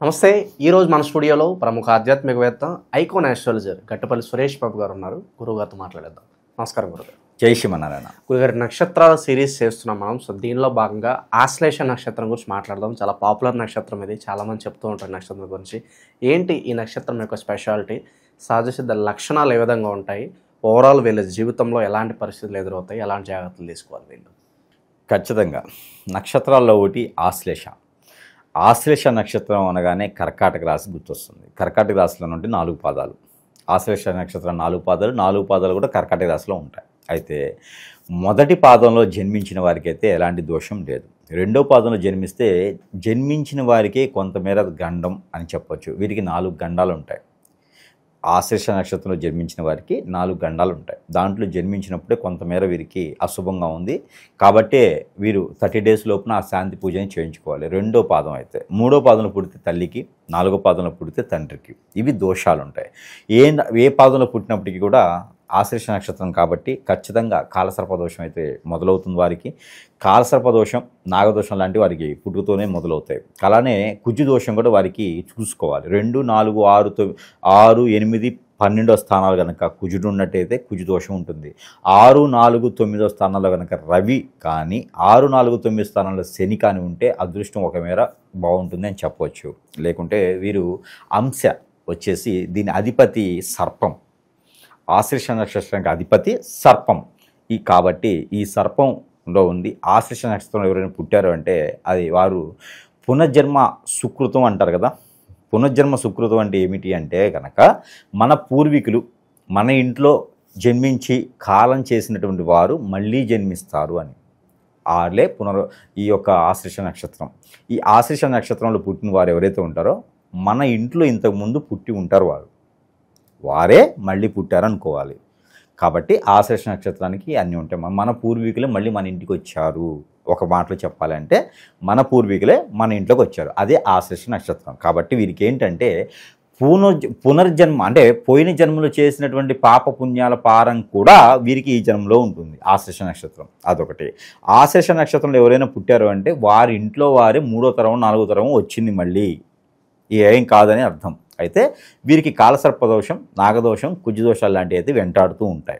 నమస్తే. ఈరోజు మన స్టూడియోలో ప్రముఖ ఆధ్యాత్మికవేత్త ఐకాన్ ఆస్ట్రాలజర్ గట్టపల్లి సురేష్ బాబు గారు ఉన్నారు. గురువుగారితో మాట్లాడేద్దాం. నమస్కారం గురుగారు. జై శ్రీమన్నారాయణ. గురుగారు, నక్షత్రాల సిరీస్ చేస్తున్నాం మనం. సో దీనిలో భాగంగా ఆశ్లేష నక్షత్రం గురించి మాట్లాడదాం. చాలా పాపులర్ నక్షత్రం ఇది, చాలామంది చెప్తూ ఉంటారు నక్షత్రం గురించి. ఏంటి ఈ నక్షత్రం యొక్క స్పెషాలిటీ, సహజ సిద్ధ లక్షణాలు ఏ విధంగా ఉంటాయి, ఓవరాల్ వీళ్ళ జీవితంలో ఎలాంటి పరిస్థితులు ఎదురవుతాయి, ఎలాంటి జాగ్రత్తలు తీసుకోవాలి వీళ్ళు? ఖచ్చితంగా నక్షత్రాల్లో ఒకటి ఆశ్లేష. ఆశ్లేష నక్షత్రం అనగానే కర్కాటక రాశి గుర్తొస్తుంది. కర్కాటక రాశిలో నుండి 4 పాదాలు. ఆశ్లేష నక్షత్రం 4 పాదాలు, 4 పాదాలు కూడా కర్కాటక రాశిలో ఉంటాయి. అయితే మొదటి పాదంలో జన్మించిన వారికి అయితే ఎలాంటి దోషం లేదు. రెండో పాదంలో జన్మించిన వారికే కొంతమేర గండం అని చెప్పొచ్చు. వీరికి 4 గండాలు ఉంటాయి. ఆశ్లేష నక్షత్రంలో జన్మించిన వారికి 4 గండాలు ఉంటాయి. దాంట్లో జన్మించినప్పుడే కొంతమేర వీరికి అశుభంగా ఉంది కాబట్టే వీరు 30 డేస్ లోపున ఆ శాంతి పూజని చేయించుకోవాలి. రెండో పాదం అయితే. మూడో పాదంలో పుడితే తల్లికి, 4వ పాదంలో పుడితే తండ్రికి. ఇవి దోషాలు ఉంటాయి. ఏ పాదంలో పుట్టినప్పటికీ కూడా ఆశ్లేష నక్షత్రం కాబట్టి ఖచ్చితంగా కాలసర్పదోషం అయితే మొదలవుతుంది వారికి. కాలసర్పదోషం, నాగదోషం లాంటి వారికి పుట్టుకతోనే మొదలవుతాయి. అలానే కుజు దోషం కూడా వారికి చూసుకోవాలి. 2, 4, 6, 8, 12 స్థానాలు కనుక కుజుడు ఉన్నట్టయితే కుజు దోషం ఉంటుంది. 6, 4, 9 స్థానాల్లో కనుక రవి కానీ, 6, 4, 9 స్థానాల్లో శని కానీ ఉంటే అదృష్టం ఒక మేర బాగుంటుంది అని చెప్పవచ్చు. లేకుంటే వీరు అంశ వచ్చేసి దీని అధిపతి సర్పం. ఆశ్లేష నక్షత్రానికి అధిపతి సర్పం. కాబట్టి ఈ సర్పంలో ఉండి ఆశ్లేష నక్షత్రంలో ఎవరైనా పుట్టారు అంటే అది వారు పునర్జన్మ సుకృతం అంటారు కదా. పునర్జన్మ సుకృతం అంటే ఏమిటి అంటే కనుక మన పూర్వీకులు మన ఇంట్లో జన్మించి కాలం చేసినటువంటి వారు మళ్ళీ జన్మిస్తారు అని. ఆర్లే ఈ యొక్క ఆశ్లేష నక్షత్రం. ఈ ఆశ్లేష నక్షత్రంలో పుట్టిన వారు ఎవరైతే ఉంటారో మన ఇంట్లో ఇంతకుముందు పుట్టి ఉంటారు, వారే మళ్ళీ పుట్టారనుకోవాలి. కాబట్టి ఆశ్లేష నక్షత్రానికి అన్నీ ఉంటాయి. మన పూర్వీకులే మళ్ళీ మన ఇంటికి వచ్చారు. ఒక మాటలో చెప్పాలంటే మన పూర్వీకులే మన ఇంట్లోకి వచ్చారు. అదే ఆశ్లేష నక్షత్రం. కాబట్టి వీరికి ఏంటంటే పునర్జన్మ అంటే పోయిన జన్మలో చేసినటువంటి పాప పుణ్యాల పారం కూడా వీరికి ఈ జన్మలో ఉంటుంది. ఆశ్లేష నక్షత్రం అదొకటి. ఆశ్లేష నక్షత్రంలో ఎవరైనా పుట్టారు అంటే వారి ఇంట్లో వారే 3వ తరం 4వ తరం వచ్చింది మళ్ళీ, ఏం కాదని అర్థం. అయితే వీరికి కాలసర్పదోషం, నాగదోషం, కుజదోషాలు లాంటివి అయితే వెంటాడుతూ ఉంటాయి.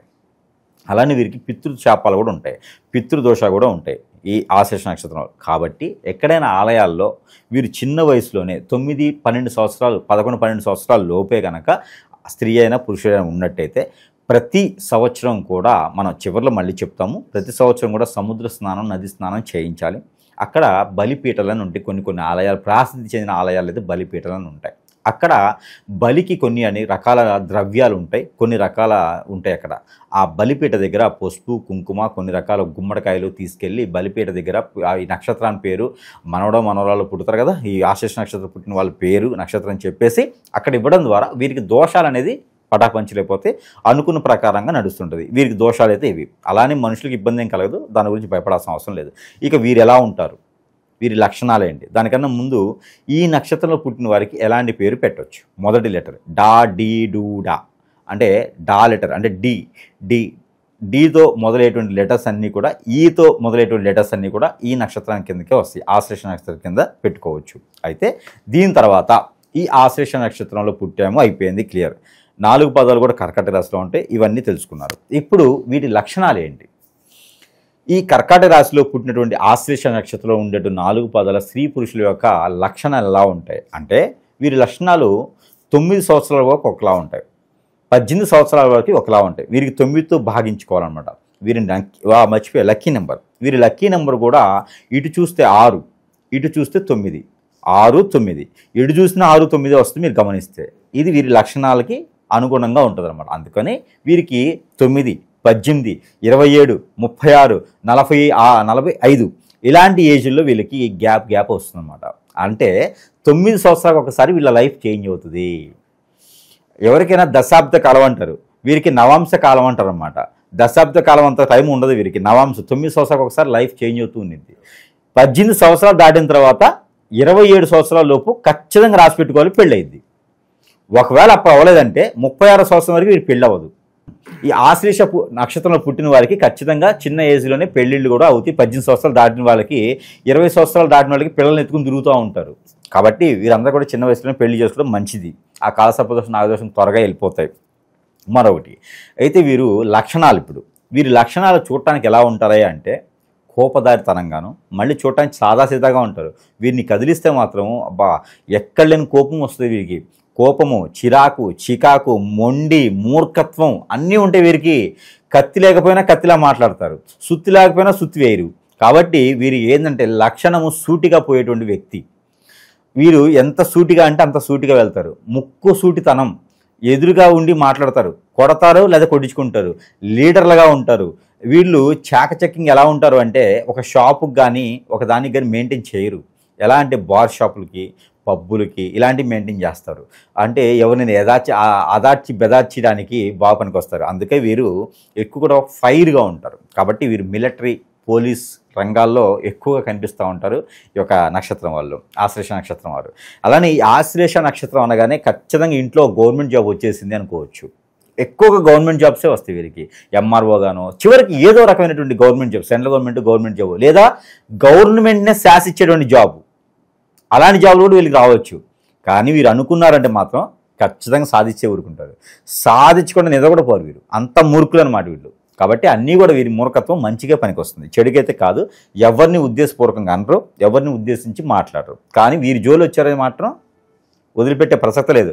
అలానే వీరికి పితృశాపాలు కూడా ఉంటాయి, పితృదోషాలు కూడా ఉంటాయి ఈ ఆశ్లేష నక్షత్రంలో. కాబట్టి ఎక్కడైనా ఆలయాల్లో వీరు చిన్న వయసులోనే 9, 12 సంవత్సరాలు 11, 12 సంవత్సరాల లోపే కనుక స్త్రీ అయినా పురుషుడైనా ఉన్నట్టయితే ప్రతి సంవత్సరం కూడా మనం చివరిలో మళ్ళీ చెప్తాము, ప్రతి సంవత్సరం కూడా సముద్ర స్నానం, నది స్నానం చేయించాలి. అక్కడ బలిపీఠలను ఉంటాయి. కొన్ని ఆలయాలు, ప్రసిద్ధి చెందిన ఆలయాలు అయితే బలిపీఠలను ఉంటాయి. అక్కడ బలికి కొన్ని రకాల ద్రవ్యాలు ఉంటాయి, కొన్ని రకాల ఉంటాయి. అక్కడ ఆ బలిపీఠ దగ్గర పసుపు, కుంకుమ, కొన్ని రకాల గుమ్మడికాయలు తీసుకెళ్ళి బలిపీఠ దగ్గర ఈ నక్షత్రాన్ని పేరు మనవరాలు పుడతారు కదా, ఈ ఆశ్లేష నక్షత్రం పుట్టిన వాళ్ళ పేరు నక్షత్రం చెప్పేసి అక్కడ ఇవ్వడం ద్వారా వీరికి దోషాలు అనేది పటాపంచలేకపోతే అనుకున్న ప్రకారంగా నడుస్తుంటుంది. వీరికి దోషాలు అయితే ఇవి. అలానే మనుషులకు ఇబ్బంది ఏం కలగదు, దాని గురించి భయపడాల్సిన అవసరం లేదు. ఇక వీరు ఎలా ఉంటారు, వీరి లక్షణాలు ఏంటి, దానికన్నా ముందు ఈ నక్షత్రంలో పుట్టిన వారికి ఎలాంటి పేరు పెట్టవచ్చు. మొదటి లెటర్ డా, డీ, డూ, డా అంటే డా లెటర్ అంటే డీతో మొదలయ్యేటువంటి లెటర్స్ అన్నీ కూడా, ఈతో మొదలయ్యేటువంటి లెటర్స్ అన్నీ కూడా ఈ నక్షత్రం కిందకే వస్తాయి. ఆశ్లేష నక్షత్రం కింద పెట్టుకోవచ్చు. అయితే దీని తర్వాత ఈ ఆశ్లేష నక్షత్రంలో పుట్టామో అయిపోయింది, క్లియర్. 4 పాదాలు కూడా కర్కాటక రాశిలో ఉంటాయి. ఇవన్నీ తెలుసుకున్నారు. ఇప్పుడు వీటి లక్షణాలు ఏంటి? ఈ కర్కాటక రాశిలో పుట్టినటువంటి ఆశ్లేష నక్షత్రంలో ఉండే 4 పాదాల స్త్రీ పురుషుల యొక్క లక్షణాలు ఎలా ఉంటాయి అంటే వీరి లక్షణాలు 9 సంవత్సరాల వరకు ఒకలా ఉంటాయి, 18 సంవత్సరాల వరకు ఒకలా ఉంటాయి. వీరికి 9తో భాగించుకోవాలన్నమాట. వీరిని మర్చిపోయే లక్కీ నెంబర్. వీరి లక్కీ నెంబర్ కూడా ఇటు చూస్తే 6, ఇటు చూస్తే 9, 6, 9, ఎటు చూసినా 6, 9 వస్తుంది మీరు గమనిస్తే. ఇది వీరి లక్షణాలకి అనుగుణంగా ఉంటుంది అనమాట. అందుకని వీరికి 9, 18, 27, 36, 40, 45 ఇలాంటి ఏజ్లో వీళ్ళకి గ్యాప్ వస్తుందన్నమాట. అంటే 9 సంవత్సరాలకు ఒకసారి వీళ్ళ లైఫ్ చేంజ్ అవుతుంది. ఎవరికైనా దశాబ్ద కాలం అంటారు, వీరికి నవాంశ కాలం అంటారు అన్నమాట. దశాబ్ద కాలం అంత టైం ఉండదు వీరికి, నవాంశ. 9 సంవత్సరాలకు ఒకసారి లైఫ్ చేంజ్ అవుతూ ఉంది. 18 సంవత్సరాలు దాటిన తర్వాత 27 సంవత్సరాల లోపు ఖచ్చితంగా రాసి పెట్టుకోవాలి, పెళ్ళయింది. ఒకవేళ అప్పుడు అవ్వలేదంటే 36 సంవత్సరం వరకు వీరికి పెళ్ళి అవ్వదు. ఈ ఆశ్లేష నక్షత్రంలో పుట్టిన వారికి ఖచ్చితంగా చిన్న ఏజ్లోనే పెళ్ళిళ్ళు కూడా అవుతాయి. 18 సంవత్సరాలు దాటిన వాళ్ళకి, 20 సంవత్సరాలు దాటిన వాళ్ళకి పిల్లల్ని ఎత్తుకుని తిరుగుతూ ఉంటారు. కాబట్టి వీరందరూ కూడా చిన్న వయసులోనే పెళ్లి చేసుకోవడం మంచిది. ఆ కాలసర్పదోషం నాగదోషం త్వరగా వెళ్ళిపోతాయి. మరొకటి అయితే వీరు లక్షణాలు, ఇప్పుడు వీరి లక్షణాలు చూడటానికి ఎలా ఉంటారా అంటే కోపదారితనంగాను, మళ్ళీ చూడటానికి సాదాసీదాగా ఉంటారు. వీరిని కదిలిస్తే మాత్రం అబ్బా ఎక్కడ లేని కోపం వస్తుంది వీరికి. కోపము, చిరాకు, చికాకు, మొండి, మూర్ఖత్వం అన్నీ ఉంటాయి వీరికి. కత్తి లేకపోయినా కత్తిలా మాట్లాడతారు, సుత్తి లేకపోయినా సుత్తి వేయరు. కాబట్టి వీరు ఏంటంటే లక్షణము సూటిగా పోయేటువంటి వ్యక్తి. వీరు ఎంత సూటిగా అంటే అంత సూటిగా వెళ్తారు. ముక్కు సూటితనం, ఎదురుగా ఉండి మాట్లాడతారు, కొడతారు లేదా కొట్టించుకుంటారు, లీడర్లుగా ఉంటారు. వీళ్ళు చాకచక్యంగా ఎలా ఉంటారు అంటే ఒక షాపుకి కానీ ఒక దానికి కానీ మెయింటైన్ చేయరు. ఎలా అంటే బార్ షాపులకి, పబ్బులకి ఇలాంటివి మెయింటైన్ చేస్తారు. అంటే ఎవరిని అదార్చి బెదార్చడానికి బాగా పనికొస్తారు. అందుకే వీరు ఎక్కువ కూడా ఫైర్గా ఉంటారు. కాబట్టి వీరు మిలిటరీ, పోలీస్ రంగాల్లో ఎక్కువగా కనిపిస్తూ ఉంటారు ఈ యొక్క నక్షత్రం వాళ్ళు, ఆశ్లేష నక్షత్రం వారు. అలానే ఈ ఆశ్లేష నక్షత్రం అనగానే ఖచ్చితంగా ఇంట్లో గవర్నమెంట్ జాబ్ వచ్చేసింది అనుకోవచ్చు. ఎక్కువగా గవర్నమెంట్ జాబ్సే వస్తాయి వీరికి. ఎంఆర్ఓ గాను, చివరికి ఏదో రకమైనటువంటి government job, central government job, లేదా గవర్నమెంట్నే శాసిచ్చేటువంటి జాబ్, అలాంటి జాబులు కూడా వీళ్ళకి రావచ్చు. కానీ వీరు అనుకున్నారంటే మాత్రం ఖచ్చితంగా సాధించే ఊరుకుంటారు. సాధించకుండా నిద్ర కూడా పోరు వీరు, అంత మూర్ఖులు అనమాట వీళ్ళు. కాబట్టి అన్నీ కూడా వీరి మూర్ఖత్వం మంచిగా పనికొస్తుంది, చెడుకైతే కాదు. ఎవరిని ఉద్దేశపూర్వకంగా అనరు, ఎవరిని ఉద్దేశించి మాట్లాడరు. కానీ వీరి జోలు వచ్చారని మాత్రం వదిలిపెట్టే ప్రసక్తి లేదు.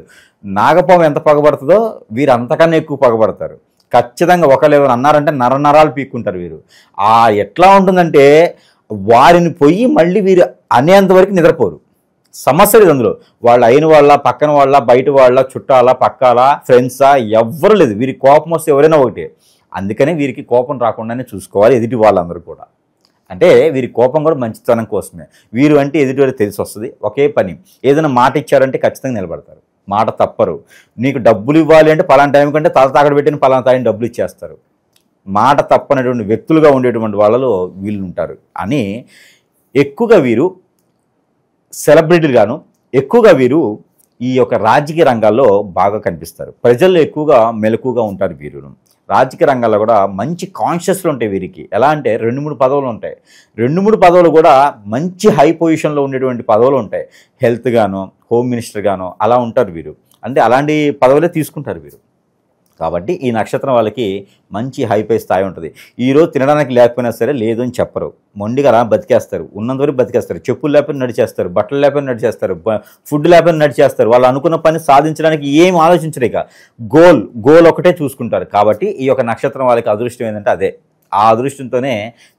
నాగపాము ఎంత పగబడుతుందో వీరు అంతకన్నా ఎక్కువ పగబడతారు. ఖచ్చితంగా ఒకళ్ళు ఎవరు అన్నారంటే నరాలు పీక్కుంటారు వీరు. ఎట్లా ఉంటుందంటే వారిని పోయి మళ్ళీ వీరు అనేంతవరకు నిద్రపోరు. సమస్య లేదు అందులో. వాళ్ళు అయిన వాళ్ళ, పక్కన వాళ్ళ, బయట వాళ్ళ, చుట్టాల, పక్కాల, ఫ్రెండ్సా, ఎవ్వరు లేదు. వీరికి కోపం వస్తే ఎవరైనా ఒకటే. అందుకనే వీరికి కోపం రాకుండానే చూసుకోవాలి ఎదుటి వాళ్ళందరూ కూడా. అంటే వీరి కోపం కూడా మంచితనం కోసమే. వీరు అంటే ఎదుటి వారికి తెలిసి వస్తుంది. ఒకే పని, ఏదైనా మాట ఇచ్చారంటే ఖచ్చితంగా నిలబడతారు, మాట తప్పరు. నీకు డబ్బులు ఇవ్వాలి అంటే పలానా టైం కంటే తల తాకడ పెట్టిన పలానా టైం డబ్బులు ఇచ్చేస్తారు. మాట తప్పనటువంటి వ్యక్తులుగా ఉండేటువంటి వాళ్ళలో వీళ్ళు ఉంటారు అని ఎక్కువగా వీరు సెలబ్రిటీలుగాను, ఎక్కువగా వీరు ఈ యొక్క రాజకీయ రంగాల్లో బాగా కనిపిస్తారు. ప్రజల్లో ఎక్కువగా మెలకుగా ఉంటారు వీరు. రాజకీయ రంగాల్లో కూడా మంచి కాన్షియస్లు ఉంటాయి వీరికి. ఎలా అంటే 2-3 పదవులు ఉంటాయి. 2-3 పదవులు కూడా మంచి హై పొజిషన్లో ఉండేటువంటి పదవులు ఉంటాయి. హెల్త్ గాను, హోమ్ మినిస్టర్ గాను అలా ఉంటారు వీరు. అంటే అలాంటి పదవులే తీసుకుంటారు వీరు. కాబట్టి ఈ నక్షత్రం వాళ్ళకి మంచి హైపై స్థాయి ఉంటుంది. ఈరోజు తినడానికి లేకపోయినా సరే లేదు అని చెప్పరు, మొండిగా అలా బతికేస్తారు. ఉన్నంతవరకు బతికేస్తారు. చెప్పులు లేకపోయినా నడిచేస్తారు, బట్టలు లేకపోయినా నడిచేస్తారు, ఫుడ్ లేకపోయినా నడిచేస్తారు. వాళ్ళు అనుకున్న పని సాధించడానికి ఏం ఆలోచించరు. ఇక గోల్ ఒకటే చూసుకుంటారు. కాబట్టి ఈ యొక్క నక్షత్రం వాళ్ళకి అదృష్టం ఏంటంటే అదే. ఆ అదృష్టంతోనే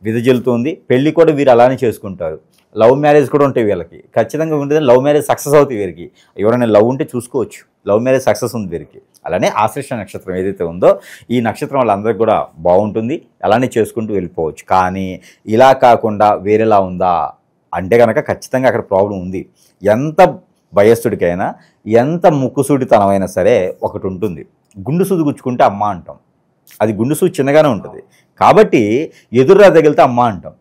విదజల్లుతుంది. పెళ్లి కూడా వీరు అలానే చేసుకుంటారు. లవ్ మ్యారేజ్ కూడా ఉంటాయి వీళ్ళకి. ఖచ్చితంగా ఉంటుంది. లవ్ మ్యారేజ్ సక్సెస్ అవుతాయి వీరికి. ఎవరైనా లవ్ ఉంటే చూసుకోవచ్చు, లవ్ మ్యారేజ్ సక్సెస్ ఉంది వీరికి. అలానే ఆశ్లేష నక్షత్రం ఏదైతే ఉందో ఈ నక్షత్రం వాళ్ళందరికీ కూడా బాగుంటుంది, అలానే చేసుకుంటూ వెళ్ళిపోవచ్చు. కానీ ఇలా కాకుండా వేరేలా ఉందా అంటే కనుక ఖచ్చితంగా అక్కడ ప్రాబ్లం ఉంది. ఎంత వయస్సుడికైనా, ఎంత ముక్కుసూటితనమైనా సరే ఒకటి ఉంటుంది. గుండు సూది గుచ్చుకుంటే అమ్మ అంటాం. అది గుండు సూది చిన్నగానే ఉంటుంది. కాబట్టి ఎదురురా తగిలితే అమ్మ అంటాం.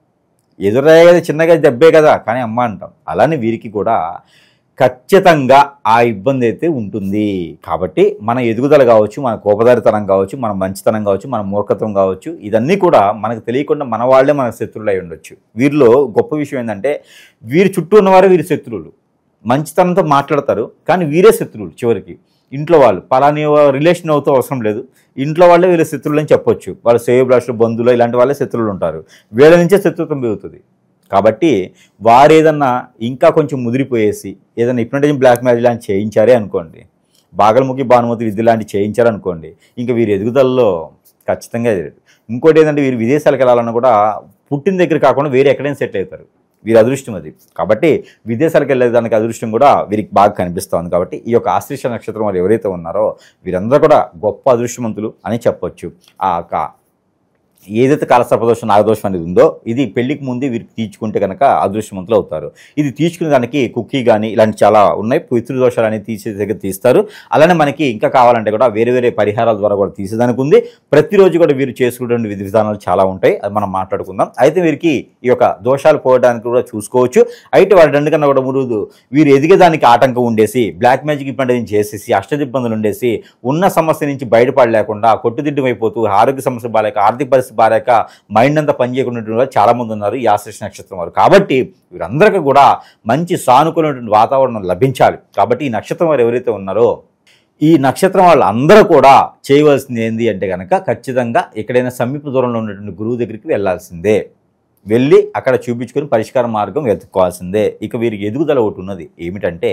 ఎదురయ్యే కదా, చిన్నగా దెబ్బే కదా, కానీ అమ్మ అంటాం. అలానే వీరికి కూడా ఖచ్చితంగా ఆ ఇబ్బంది అయితే ఉంటుంది. కాబట్టి మన ఎదుగుదల కావచ్చు, మన కోపదారితనం కావచ్చు, మన మంచితనం కావచ్చు, మన మూర్ఖత్వం కావచ్చు, ఇదన్నీ కూడా మనకు తెలియకుండా మన వాళ్ళే మన శత్రువులు అయి ఉండొచ్చు. వీరిలో గొప్ప విషయం ఏంటంటే వీరి చుట్టూ ఉన్నవారే వీరి శత్రువులు. మంచితనంతో మాట్లాడతారు కానీ వీరే శత్రువులు. చివరికి ఇంట్లో వాళ్ళు పలాని రిలేషన్ అవుతూ అవసరం లేదు, ఇంట్లో వాళ్ళే వీళ్ళ శత్రువులు అని చెప్పొచ్చు. వాళ్ళ శ్రేయోభిలాషులు, బంధువులు ఇలాంటి వాళ్ళే శత్రువులు ఉంటారు. వీళ్ళ నుంచే శత్రుత్వం పెరుగుతుంది. కాబట్టి వారు ఏదన్నా ఇంకా కొంచెం ముదిరిపోయేసి ఏదైనా హిప్నటిజం, బ్లాక్ మ్యాజిక్ లాంటి చేయించారే అనుకోండి, బాగలముఖి భానుమతి విద్య లాంటి చేయించారనుకోండి, ఇంకా వీరి ఎదుగుదలలో ఖచ్చితంగా ఎదురు. ఇంకోటి ఏంటంటే వీరు విదేశాలకు వెళ్ళాలన్నా కూడా పుట్టిన దగ్గర కాకుండా వేరే ఎక్కడైనా సెటిల్ అవుతారు. వీరి అదృష్టం అది. కాబట్టి విదేశాలకు వెళ్ళేదానికి అదృష్టం కూడా వీరికి బాగా కనిపిస్తుంది. కాబట్టి ఈ యొక్క ఆశ్లేష నక్షత్రం వారు ఎవరైతే ఉన్నారో వీరందరూ కూడా గొప్ప అదృష్టవంతులు అని చెప్పొచ్చు. ఏదైతే కాలసర్పదోషం నాగదోషం అనేది ఉందో ఇది పెళ్లికి ముందే వీరికి తీర్చుకుంటే కనుక అదృష్టవంతులు అవుతారు. ఇది తీర్చుకునే దానికి కుక్కీ కానీ ఇలాంటి చాలా ఉన్నాయి. పితృదోషాలు అనేది తీసే దగ్గర తీస్తారు. అలానే మనకి ఇంకా కావాలంటే కూడా వేరే వేరే పరిహారాల ద్వారా కూడా తీసేదానికి ఉంది. ప్రతిరోజు కూడా వీరు చేసుకునే విధి విధానాలు చాలా ఉంటాయి, అది మనం మాట్లాడుకుందాం. అయితే వీరికి ఈ యొక్క దోషాలు పోవడానికి కూడా చూసుకోవచ్చు. అయితే వాటి రెండుకన్నా కూడా ముందు వీరు ఎదిగేదానికి ఆటంకం ఉండేసి బ్లాక్ మ్యాజిక్ ఇబ్బంది చేసేసి అష్టదిబ్బందులు ఉండేసి ఉన్న సమస్య నుంచి బయటపడలేకుండా కొట్టుదిడ్డమైపోతూ ఆరోగ్య సమస్య బాలేక ఆర్థిక పరిస్థితి బాలేక మైండ్ అంతా పనిచేయకుండా చాలా మంది ఉన్నారు ఈ ఆశ్లేష నక్షత్రం వారు. కాబట్టి వీరందరికీ కూడా మంచి సానుకూలమైనటువంటి వాతావరణం లభించాలి. కాబట్టి ఈ నక్షత్రం వారు ఎవరైతే ఉన్నారో ఈ నక్షత్రం వాళ్ళు అందరూ కూడా చేయవలసింది ఏంటి అంటే కనుక ఖచ్చితంగా ఎక్కడైనా సమీప దూరంలో ఉన్నటువంటి గురువు దగ్గరికి వెళ్ళాల్సిందే. వెళ్ళి అక్కడ చూపించుకొని పరిష్కార మార్గం వెతుక్కోవాల్సిందే. ఇక వీరికి ఎదుగుదల ఒకటి ఉన్నది, ఏమిటంటే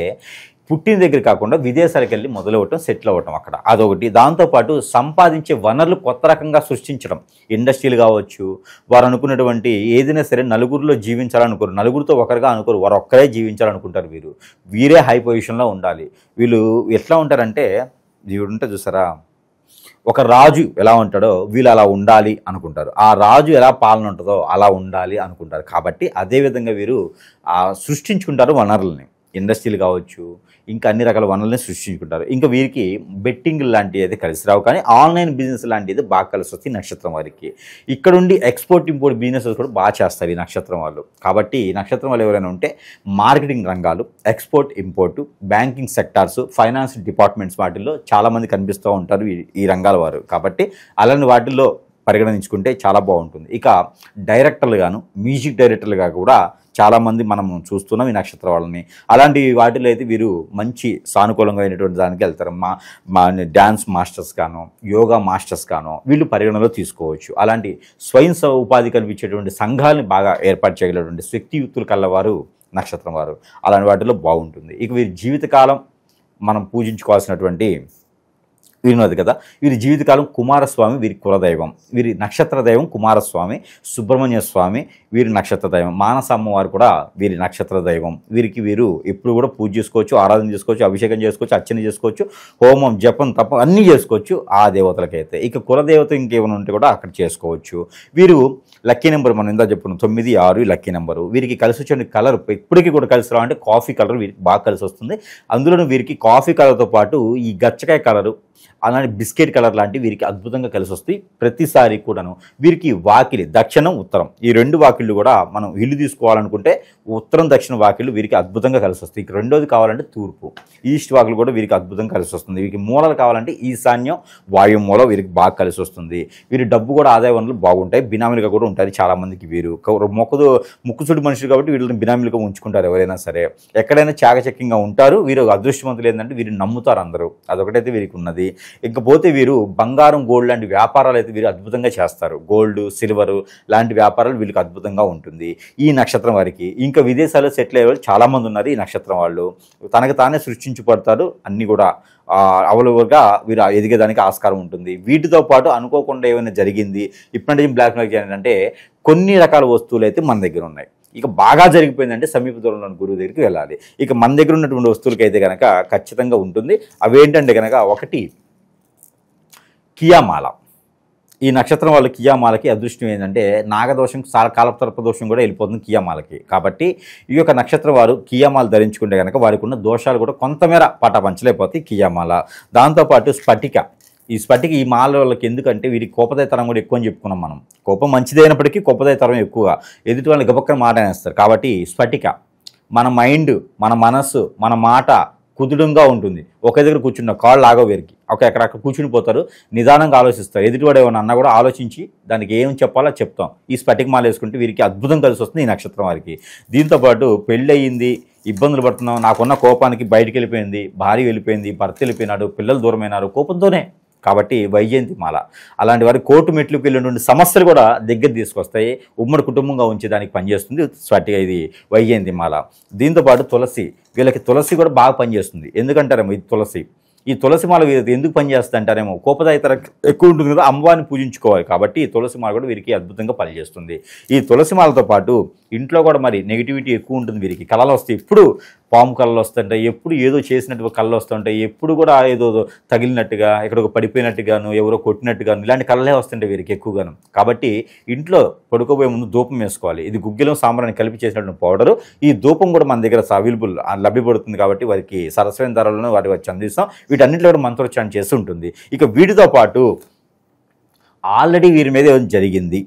పుట్టిన దగ్గర కాకుండా విదేశాలకు వెళ్ళి మొదలవటం, సెటిల్ అవ్వటం అక్కడ, అదొకటి. దాంతోపాటు సంపాదించే వనరులు కొత్త రకంగా సృష్టించడం, ఇండస్ట్రీలు కావచ్చు, వారు అనుకున్నటువంటి ఏదైనా సరే నలుగురిలో జీవించాలనుకోరు, నలుగురితో ఒకరుగా అనుకోరు, వారు ఒక్కరే జీవించాలనుకుంటారు. వీరే హై పొజిషన్లో ఉండాలి. వీళ్ళు ఎట్లా ఉంటారంటే వీడుంటే చూసారా, ఒక రాజు ఎలా ఉంటాడో వీళ్ళు అలా ఉండాలి అనుకుంటారు. ఆ రాజు ఎలా పాలన ఉంటుందో అలా ఉండాలి అనుకుంటారు. కాబట్టి అదేవిధంగా వీరు సృష్టించుకుంటారు వనరుల్ని, ఇండస్ట్రీలు కావచ్చు, ఇంకా అన్ని రకాల వనరులని సృష్టించుకుంటారు. ఇంకా వీరికి బెట్టింగ్ లాంటివి అయితే కలిసి రావు, కానీ ఆన్లైన్ బిజినెస్ లాంటిది బాగా కలిసి వస్తుంది నక్షత్రం వారికి. ఇక్కడుండి ఎక్స్పోర్ట్ ఇంపోర్ట్ బిజినెస్ కూడా బాగా చేస్తారు ఈ నక్షత్రం వాళ్ళు. కాబట్టి ఈ నక్షత్రం వాళ్ళు ఎవరైనా ఉంటే మార్కెటింగ్ రంగాలు, export import, banking sectors, finance departments వాటిల్లో చాలామంది కనిపిస్తూ ఉంటారు ఈ రంగాల వారు. కాబట్టి అలాంటి వాటిల్లో పరిగణించుకుంటే చాలా బాగుంటుంది. ఇక డైరెక్టర్లు గాను, మ్యూజిక్ డైరెక్టర్లుగా కూడా చాలామంది మనం చూస్తున్నాం ఈ నక్షత్ర వాళ్ళని. అలాంటి వాటిలో అయితే వీరు మంచి సానుకూలంగా అయినటువంటి దానికి వెళ్తారు. మా డ్యాన్స్ మాస్టర్స్ గాను, యోగా మాస్టర్స్ గాను వీళ్ళు పరిగణలో తీసుకోవచ్చు. అలాంటి స్వయం ఉపాధి కల్పించేటువంటి సంఘాలని బాగా ఏర్పాటు చేయగలిగినటువంటి శక్తియుక్తులు కలవారు నక్షత్రం వారు. అలాంటి వాటిలో బాగుంటుంది. ఇక వీరి జీవితకాలం మనం పూజించుకోవాల్సినటువంటి వీరున్నది కదా, వీరి జీవితకాలం కుమారస్వామి వీరి కులదైవం. వీరి నక్షత్ర దైవం కుమారస్వామి, సుబ్రహ్మణ్య స్వామి వీరి నక్షత్ర దైవం, మానస అమ్మవారు కూడా వీరి నక్షత్ర దైవం. వీరు ఎప్పుడు కూడా పూజ చేసుకోవచ్చు, ఆరాధన చేసుకోవచ్చు, అభిషేకం చేసుకోవచ్చు, అర్చన చేసుకోవచ్చు, హోమం జపం తప్ప అన్నీ చేసుకోవచ్చు ఆ దేవతలకైతే. ఇక కులదేవత ఇంకేమైనా ఉంటే కూడా అక్కడ చేసుకోవచ్చు. వీరు లక్కీ నెంబర్ మనం ఇందా చెప్పుకున్నాం 9, 6 లక్కీ నెంబరు. వీరికి కలిసి వచ్చే కలర్ ఎప్పటికీ కూడా కలిసి రావంటే కాఫీ కలర్ వీరికి బాగా కలిసి వస్తుంది. అందులోనూ వీరికి కాఫీ కలర్తో పాటు ఈ గచ్చకాయ కలరు, అలానే బిస్కెట్ కలర్ లాంటివి వీరికి అద్భుతంగా కలిసి వస్తాయి. ప్రతిసారి కూడాను వీరికి వాకిలి దక్షిణం, ఉత్తరం ఈ రెండు వాకిళ్ళు కూడా మనం ఇల్లు తీసుకోవాలనుకుంటే ఉత్తరం దక్షిణ వాకిళ్ళు వీరికి అద్భుతంగా కలిసి వస్తాయి. ఇక రెండోది కావాలంటే తూర్పు, ఈస్ట్ వాకిలు కూడా వీరికి అద్భుతంగా కలిసి వస్తుంది. వీరికి మూలలు కావాలంటే ఈశాన్యం, వాయు మూల వీరికి బాగా కలిసి వస్తుంది. వీరి డబ్బు కూడా ఆదాయ వనరులు బాగుంటాయి. బినామీలుగా కూడా ఉంటారు చాలామందికి. వీరు ముక్కుచుడి మనుషులు కాబట్టి వీళ్ళని బినామీలుగా ఉంచుకుంటారు ఎవరైనా సరే. ఎక్కడైనా చాకచక్యంగా ఉంటారు. వీరు అదృష్టవంతులు ఏంటంటే వీరిని నమ్ముతారు అందరూ, అదొకటైతే వీరికి ఉన్నది. ఇకపోతే వీరు బంగారం, గోల్డ్ లాంటి వ్యాపారాలు అయితే వీరు అద్భుతంగా చేస్తారు. గోల్డ్, సిల్వరు లాంటి వ్యాపారాలు వీళ్ళకి అద్భుతంగా ఉంటుంది ఈ నక్షత్రం వారికి. ఇంకా విదేశాల్లో సెటిల్ అయ్యే వాళ్ళు చాలామంది ఉన్నారు ఈ నక్షత్రం వాళ్ళు. తనకు తానే సృష్టించబడతారు, అన్నీ కూడా అవైలబుల్గా వీరు ఎదిగేదానికి ఆస్కారం ఉంటుంది. వీటితో పాటు అనుకోకుండా ఏమైనా జరిగింది ఇప్పటి బ్లాక్ మార్కెట్ ఏంటంటే కొన్ని రకాల వస్తువులు అయితే మన దగ్గర ఉన్నాయి. ఇక బాగా జరిగిపోయిందంటే సమీప దూరంలోని గురువు దగ్గరికి వెళ్ళాలి. ఇక మన దగ్గర ఉన్నటువంటి వస్తువులకైతే కనుక ఖచ్చితంగా ఉంటుంది. అవేంటంటే కనుక ఒకటి కియామాల. ఈ నక్షత్రం వాళ్ళు కియామాలకి అదృష్టం ఏంటంటే నాగదోషం, కాలసర్పదోషం కూడా వెళ్ళిపోతుంది కియామాలకి. కాబట్టి ఈ యొక్క నక్షత్రం వారు కియామాల ధరించుకుంటే కనుక వారికి ఉన్న దోషాలు కూడా కొంతమేర పటాపంచలేకపోతాయి కియామాల. దాంతోపాటు స్ఫటిక. ఈ స్ఫటిక ఈ మాల వాళ్ళకి ఎందుకంటే వీరికి కోపదయతరం కూడా ఎక్కువ అని చెప్పుకున్నాం మనం. కోపం మంచిదైనప్పటికీ కోపదయతరం ఎక్కువగా, ఎదుటి వాళ్ళని గబక్కన మాట అనేస్తారు. కాబట్టి స్ఫటిక మన మైండ్, మన మనస్సు, మన మాట కుదుడంగా ఉంటుంది. ఒక దగ్గర కూర్చున్న కాళ్ళు ఆగో వీరికి ఎక్కడక్కడ కూర్చుని పోతారు, నిదానంగా ఆలోచిస్తారు. ఎదుటివాడు ఏమైనా అన్నా కూడా ఆలోచించి దానికి ఏం చెప్పాలో చెప్తాం. ఈ స్ఫటిక మాల వేసుకుంటే వీరికి అద్భుతం కలిసి వస్తుంది ఈ నక్షత్రం వారికి. దీంతోపాటు పెళ్ళి అయ్యింది, ఇబ్బందులు పడుతున్నాం, నాకున్న కోపానికి బయటికి వెళ్ళిపోయింది, భార్య వెళ్ళిపోయింది, భర్త వెళ్ళిపోయినాడు, పిల్లలు దూరమైనారు, కోపంతోనే. కాబట్టి వైజయంతి మాల అలాంటి వారి కోర్టు మెట్లుకి వెళ్ళినటువంటి సమస్యలు కూడా దగ్గర తీసుకొస్తాయి. ఉమ్మడి కుటుంబంగా ఉంచేదానికి పనిచేస్తుంది స్ఫటిక, ఇది వైజయంతి మాల. దీంతోపాటు తులసి, వీళ్ళకి తులసి కూడా బాగా పనిచేస్తుంది. ఎందుకంటారేమో ఇది ఈ తులసి మాల ఎందుకు పనిచేస్తుంది అంటారేమో, కోపదాయితర ఎక్కువ ఉంటుంది కదా, అమ్మవారిని పూజించుకోవాలి. కాబట్టి ఈ తులసి మాల కూడా వీరికి అద్భుతంగా పనిచేస్తుంది. ఈ తులసి మాలతో పాటు ఇంట్లో కూడా మరి నెగిటివిటీ ఎక్కువ ఉంటుంది వీరికి, కళలు వస్తాయి. ఇప్పుడు పాము కళ్ళు వస్తుంటాయి, ఎప్పుడు ఏదో చేసినట్టు కళ్ళు వస్తుంటాయి, ఎప్పుడు కూడా ఏదో తగిలినట్టుగా, ఎక్కడో పడిపోయినట్టుగాను, ఎవరో కొట్టినట్టుగాను ఇలాంటి కళ్ళే వస్తుంటాయి వీరికి ఎక్కువగాను. కాబట్టి ఇంట్లో పడుకోబోయే ముందు ధూపం వేసుకోవాలి. ఇది గుగ్గిలం సాంబ్రాన్ని కలిపి చేసినటువంటి పౌడరు. ఈ ధూపం కూడా మన దగ్గర అవైలబుల్ లభ్యపడుతుంది కాబట్టి వారికి సరస్వైన ధరలను వారికి వచ్చి అందిస్తాం. వీటన్నింటిలో కూడా మంత్రోచ్చారణ చేస్తూ ఉంటుంది. ఇక వీటితో పాటు ఆల్రెడీ వీరి మీద ఏదో జరిగింది,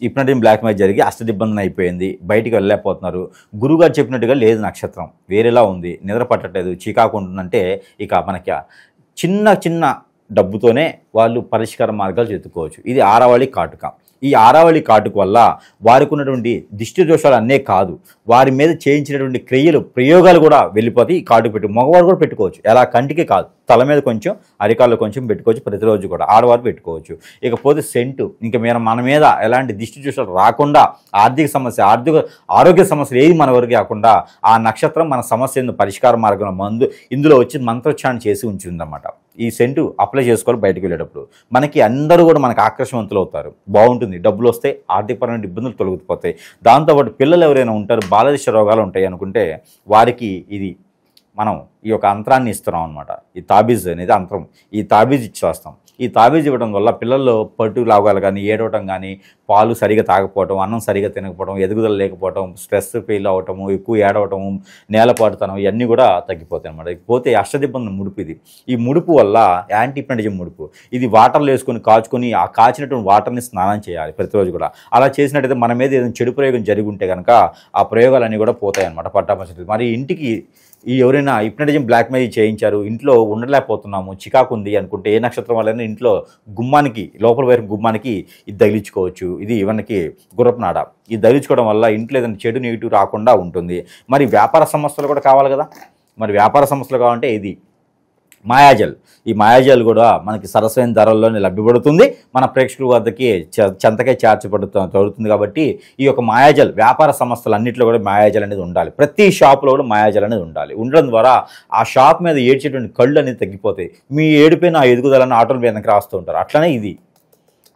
హిప్నోటిజం బ్లాక్ మ్యాజిక్ జరిగి అష్టదిబ్బందన అయిపోయింది, బయటికి వెళ్ళలేకపోతున్నారు, గురువుగారు చెప్పినట్టుగా లేదు, నక్షత్రం వేరేలా ఉంది, నిద్ర పట్టట్లేదు, చీకాకు ఉంటుందంటే ఇక మనకి చిన్న చిన్న డబ్బుతోనే వాళ్ళు పరిష్కార మార్గాలు వెతుక్కోవచ్చు. ఇది ఆరావళి కాటుక. ఈ ఆరావళి కాటుక వల్ల వారికి ఉన్నటువంటి దిష్టి దోషాలు అన్నే కాదు, వారి మీద చేయించినటువంటి క్రియలు ప్రయోగాలు కూడా వెళ్ళిపోతాయి. ఈ కాటుక పెట్టి మగవారు కూడా పెట్టుకోవచ్చు. ఎలా కంటికి కాదు, తల మీద కొంచెం, అరికాళ్ళు కొంచెం పెట్టుకోవచ్చు. ప్రతిరోజు కూడా ఆడవారు పెట్టుకోవచ్చు. ఇకపోతే సెంటు, ఇంకా మన మీద ఎలాంటి దిష్టి దోషాలు రాకుండా, ఆర్థిక సమస్య, ఆరోగ్య సమస్యలు ఏది మన వరకు కాకుండా ఆ నక్షత్రం మన సమస్యను పరిష్కార మార్గంలో ఇందులో వచ్చి మంత్రోచ్చారణ చేసి ఉంచిందన్నమాట. ఈ సెంటు అప్లై చేసుకోవాలి. బయటకు వెళ్ళేటప్పుడు మనకి అందరూ కూడా మనకు ఆకర్షవంతులు అవుతారు, బాగుంటుంది, డబ్బులు వస్తాయి, ఆర్థికపరమైన ఇబ్బందులు తొలగిపోతాయి. దాంతోపాటు పిల్లలు ఎవరైనా ఉంటారు, బాలదిష్ట రోగాలు ఉంటాయి అనుకుంటే వారికి ఇది మనం ఈ యొక్క అంతరాన్ని ఇస్తున్నాం అనమాట. ఈ తాబీజ్ అనేది అంతరం. ఈ తాబీజ్ ఇచ్చేస్తాం. ఈ తాబీజ్ ఇవ్వడం వల్ల పిల్లల్లో పట్టు లాగాలు కానీ, ఏడవటం కానీ, పాలు సరిగా తాగకపోవటం, అన్నం సరిగా తినకపోవడం, ఎదుగుదల లేకపోవడం, స్ట్రెస్ ఫీల్ అవ్వటము, ఎక్కువ ఏడవటము, నేలపాటుతనం ఇవన్నీ కూడా తగ్గిపోతాయి అనమాట. పోతే అష్టదిబ్బంది ముడుపు. ఇది ఈ ముడుపు వల్ల యాంటీ హిప్నోటిజం ముడుపు. ఇది వాటర్లో వేసుకొని కాచుకొని ఆ కాచినటువంటి వాటర్ని స్నానం చేయాలి ప్రతిరోజు కూడా. అలా చేసినట్టయితే మన మీద ఏదైనా చెడు ప్రయోగం జరిగి ఉంటే కనుక ఆ ప్రయోగాలన్నీ కూడా పోతాయి అనమాట పట్టాపంచ. మరి ఇంటికి ఎవరైనా హిప్నోటిజం బ్లాక్ మ్యాజిక్ చేయించారు, ఇంట్లో ఉండలేకపోతున్నాము, చికాకు ఉంది అనుకుంటే ఏ నక్షత్రం వల్ల ఇంట్లో గుమ్మానికి, లోపల వైపు గుమ్మానికి ఇది తగిలించుకోవచ్చు. ఇది ఇవన్నకి గుర్రపు నాడ. ఇది తగిలించుకోవడం వల్ల ఇంట్లో ఏదైనా చెడు నెగిటివ్ రాకుండా ఉంటుంది. మరి వ్యాపార సంస్థలు కూడా కావాలి కదా. మరి వ్యాపార సంస్థలు కావాలంటే ఇది మాయాజల్. ఈ మాయాజల్ కూడా మనకి సరసమైన ధరల్లోనే లభ్యపడుతుంది, మన ప్రేక్షకుల వద్దకి చెంతకే చేర్చబడుతుంది. కాబట్టి ఈ యొక్క మాయాజల్ వ్యాపార సంస్థలు అన్నింటిలో కూడా మాయాజల్ అనేది ఉండాలి. ప్రతి షాపులో కూడా మాయాజల్ అనేది ఉండాలి. ఉండడం ద్వారా ఆ షాప్ మీద ఏడ్చేటువంటి కళ్ళు అనేది తగ్గిపోతాయి. మీ ఏడుపైన ఆ ఎదుగుదలని ఆటోల మీదకి రాస్తూ ఉంటారు.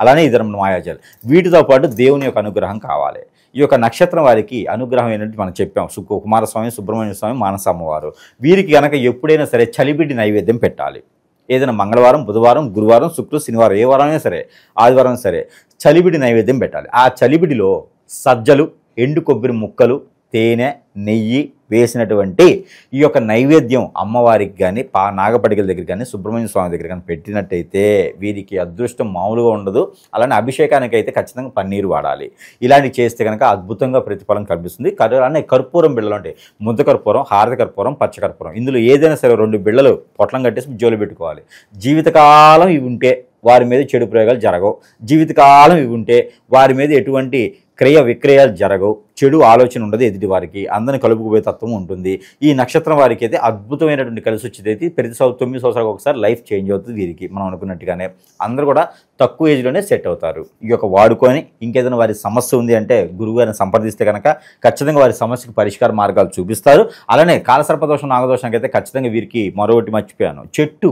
అలానే ఇది మాయాజల్. వీటితో పాటు దేవుని యొక్క అనుగ్రహం కావాలి. ఈ యొక్క నక్షత్రం వారికి అనుగ్రహం ఏంటంటే మనం చెప్పాం, కుమారస్వామి, సుబ్రహ్మణ్య స్వామి, మానసమ్మవారు. వీరికి కనుక ఎప్పుడైనా సరే చలిబిడ్డి నైవేద్యం పెట్టాలి. ఏదైనా మంగళవారం, బుధవారం, గురువారం, శుక్రవారం, శనివారం, ఏ వారమైనా సరే, ఆదివారం సరే చలిబిడి నైవేద్యం పెట్టాలి. ఆ చలిబిడిలో సజ్జలు, ఎండు కొబ్బరి ముక్కలు, తేనె, నెయ్యి వేసినటువంటి ఈ యొక్క నైవేద్యం అమ్మవారికి కానీ, నాగపడికల దగ్గర కానీ, సుబ్రహ్మణ్య స్వామి దగ్గర కానీ పెట్టినట్టయితే వీరికి అదృష్టం మామూలుగా ఉండదు. అలానే అభిషేకానికి అయితే ఖచ్చితంగా పన్నీరు వాడాలి. ఇలాంటివి చేస్తే కనుక అద్భుతంగా ప్రతిఫలం కనిపిస్తుంది. అలానే కర్పూరం బిళ్ళలు అంటే ముద్ద కర్పూరం, హారతి కర్పూరం, పచ్చ కర్పూరం, ఇందులో ఏదైనా సరే 2 బిళ్ళలు పొట్లం కట్టేసి జోలు పెట్టుకోవాలి. జీవితకాలం ఇవి ఉంటే వారి మీద చెడు ప్రయోగాలు జరగవు. జీవితకాలం ఇవి ఉంటే వారి మీద ఎటువంటి క్రయ విక్రయాలు జరగవు. చెడు ఆలోచన ఉండదు ఎదుటి వారికి. అందరిని కలుపుకుపోయే తత్వం ఉంటుంది. ఈ నక్షత్రం వారికి అయితే అద్భుతమైనటువంటి కలిసి వచ్చేది అయితే ప్రతి 9 సంవత్సరాలకు ఒకసారి లైఫ్ చేంజ్ అవుతుంది వీరికి. మనం అనుకున్నట్టుగానే అందరూ కూడా తక్కువ ఏజ్లోనే సెట్ అవుతారు. ఈ యొక్క వాడుకొని ఇంకేదైనా వారి సమస్య ఉంది అంటే గురువుగారిని సంప్రదిస్తే కనుక ఖచ్చితంగా వారి సమస్యకు పరిష్కార మార్గాలు చూపిస్తారు. అలానే కాలసర్పదోషం, నాగదోషానికి అయితే ఖచ్చితంగా వీరికి మరొకటి మర్చిపోయాను, చెట్టు.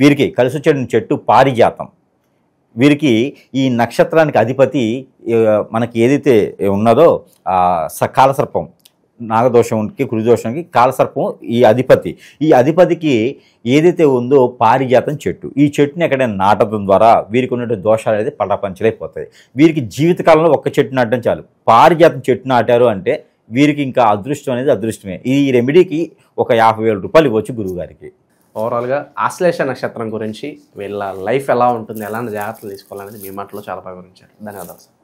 వీరికి కలిసి వచ్చే చెట్టు పారిజాతం. వీరికి ఈ నక్షత్రానికి అధిపతి మనకి ఏదైతే ఉన్నదో కాలసర్పం, నాగదోషంకి, కురుదోషంకి కాలసర్పం ఈ అధిపతి. ఈ అధిపతికి ఏదైతే ఉందో పారిజాతం చెట్టు. ఈ చెట్టుని ఎక్కడైనా నాటడం ద్వారా వీరికి ఉన్నటువంటి దోషాలు అనేది పటాపంచలైపోతాయి. వీరికి జీవితకాలంలో ఒక్క చెట్టు నాటడం చాలు. పారిజాతం చెట్టు నాటారు అంటే వీరికి ఇంకా అదృష్టం అనేది అదృష్టమే. ఈ రెమెడీకి ఒక 50,000 రూపాయలు ఇవ్వచ్చు గురువుగారికి. ఓవరాల్గా ఆశ్లేష నక్షత్రం గురించి, వీళ్ళ లైఫ్ ఎలా ఉంటుంది, ఎలాంటి జాగ్రత్తలు తీసుకోవాలనేది మీ మాటలో చాలా బాగా వివరించారు. ధన్యవాదాలు సార్.